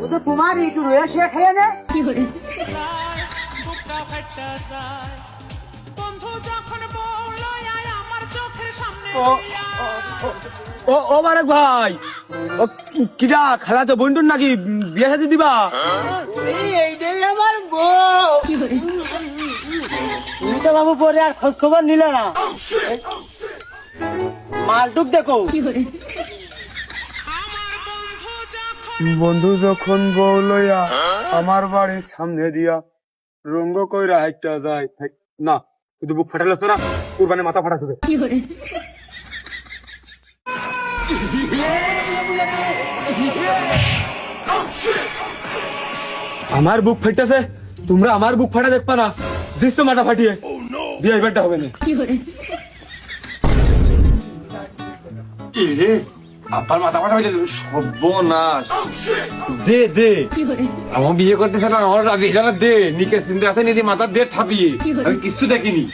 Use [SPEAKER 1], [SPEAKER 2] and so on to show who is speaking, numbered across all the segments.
[SPEAKER 1] ও তো তোমারই, একটু রয়ে শুয়ে খেয়ে নে। ও- ও- ও ও বারেক ভাই, ও কিরা খালা তো বন্টুন নাকি বিয়ে সাথে দিবা? এইটাই আমার বউ। তুমি তো বাবু পরে আর খোঁজ খবর নিলে না। মালটুক দেখো। বন্ধু যখন বউ লইয়া আমার বাড়ির সামনে দিয়া রঙ্গ কইরা হাইটা যায়, না শুধু বুক ফাটালো না, কুরবানি মাথা ফাটা শুধু। আমার বুক ফাটতেছে, তোমরা আমার বুক ফাটা দেখবা না, দিস তো মাথা ফাটিয়ে বিয়ে ব্যাপারটা হবে না। রে আপার মাথা ফাটা হয়ে সর্বনাশ। দে দে, আমার বিয়ে করতেছে না, আমার রাজি না, দে নিকে চিন্তা আছে নিদি মাথা দিয়ে ঠাপিয়ে, আমি কিছু দেখিনি।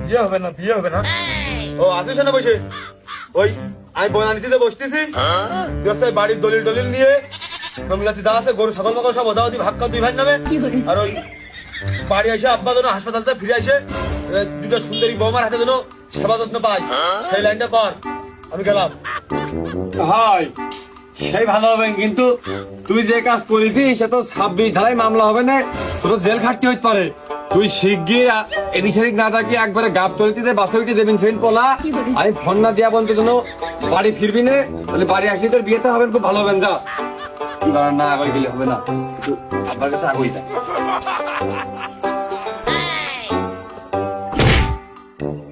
[SPEAKER 1] বিয়ে হবে না, বিয়ে হবে না। ও আসিস না বসে, ওই আমি বনানিতে বসতেছি, বাড়ির দলিল টলিল নিয়ে জমিলাতি দা আছে, গরু ছাগল মাগল সব ওদাওদি ভাগ কর দুই ভাই নামে। আর ওই বাড়ি এসে আব্বা যেন হাসপাতাল থেকে ফিরে আসে দুটো সুন্দরী বৌমার হাতে যেন সেবা যত্ন পাই, সেই লাইনটা কর। আমি গেলাম।
[SPEAKER 2] ভাই সেই ভালো হবে, কিন্তু তুই যে কাজ করেছিস সে তো 26 ধারায় মামলা হবে না, তোর জেল খাটতে হইতে পারে। তুই শিগগির এদিক সেদিক না থাকি একবারে গাপ তলিতে বাসে উঠে দেবেন সেদিন পোলা, আমি ফোন না দিয়া বলতে যেন বাড়ি ফিরবি না, তাহলে বাড়ি আসলে তোর বিয়েতে হবেন, খুব ভালো হবেন। যা না আগে গেলে হবে না, আপনার কাছে আগেই যা।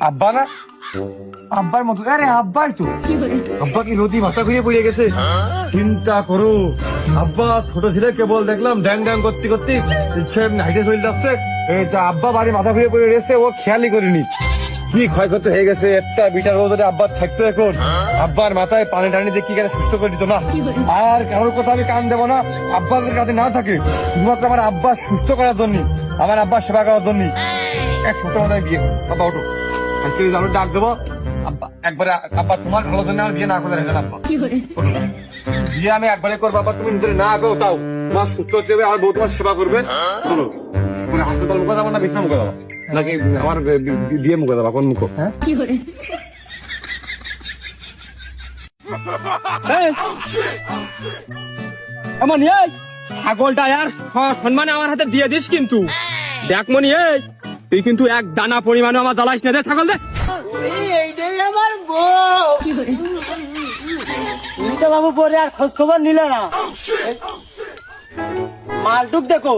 [SPEAKER 1] আব্বা না, আব্বার মতো, আরে আব্বাই তো। আব্বা কি নদী ভাষা ঘুরিয়ে পড়ে গেছে? চিন্তা করো, আব্বা ছোট ছেলে কেবল দেখলাম ড্যাং ড্যাং করতে করতে হাইটে চলে যাচ্ছে, এই তো আব্বা বাড়ি মাথা ঘুরিয়ে পড়ে রেখেছে, ও খেয়ালই করিনি কি ক্ষয়ক্ষতি হয়ে গেছে। একটা বিটার রোদে আব্বার থাকতো, এখন আব্বার মাথায় পানি টানি দিয়ে কি সুস্থ করে দিত না। আর কারোর কথা আমি কান দেবো না, আব্বাদের কাছে না থাকে, শুধুমাত্র আমার আব্বা সুস্থ করার জন্য, আমার আব্বার সেবা করার জন্য এক সপ্তাহ মাথায় বিয়ে করো। আব্বা ওঠো, আজকে আমি ডাক দেবো আব্বা, একবারে আব্বা তোমার ভালো জন্য আমার বিয়ে না করে রাখেন। আব্বা বিয়ে আমি একবারে করবো, আব্বা তুমি নিজের না করো, তাও তোমার সুস্থ হচ্ছে, আমার বউ তোমার সেবা করবে। বলো মানে হাসপাতাল মুখে যাবো না বিশ্রাম মুখে যাবো, নাকি আমার বিয়ে মুখে যাবো? কোন মুখ?
[SPEAKER 3] এমন এই ছাগলটা আর সম্মানে আমার হাতে দিয়ে দিস, কিন্তু দেখ মনি, এই তুই কিন্তু এক দানা পরিমাণে আমার জ্বালাইস না, দে ছাগল দে। এইটাই আমার বউ। তুমি তো বাবু পরে আর খোঁজ খবর নিলে না। মালটুক দেখো।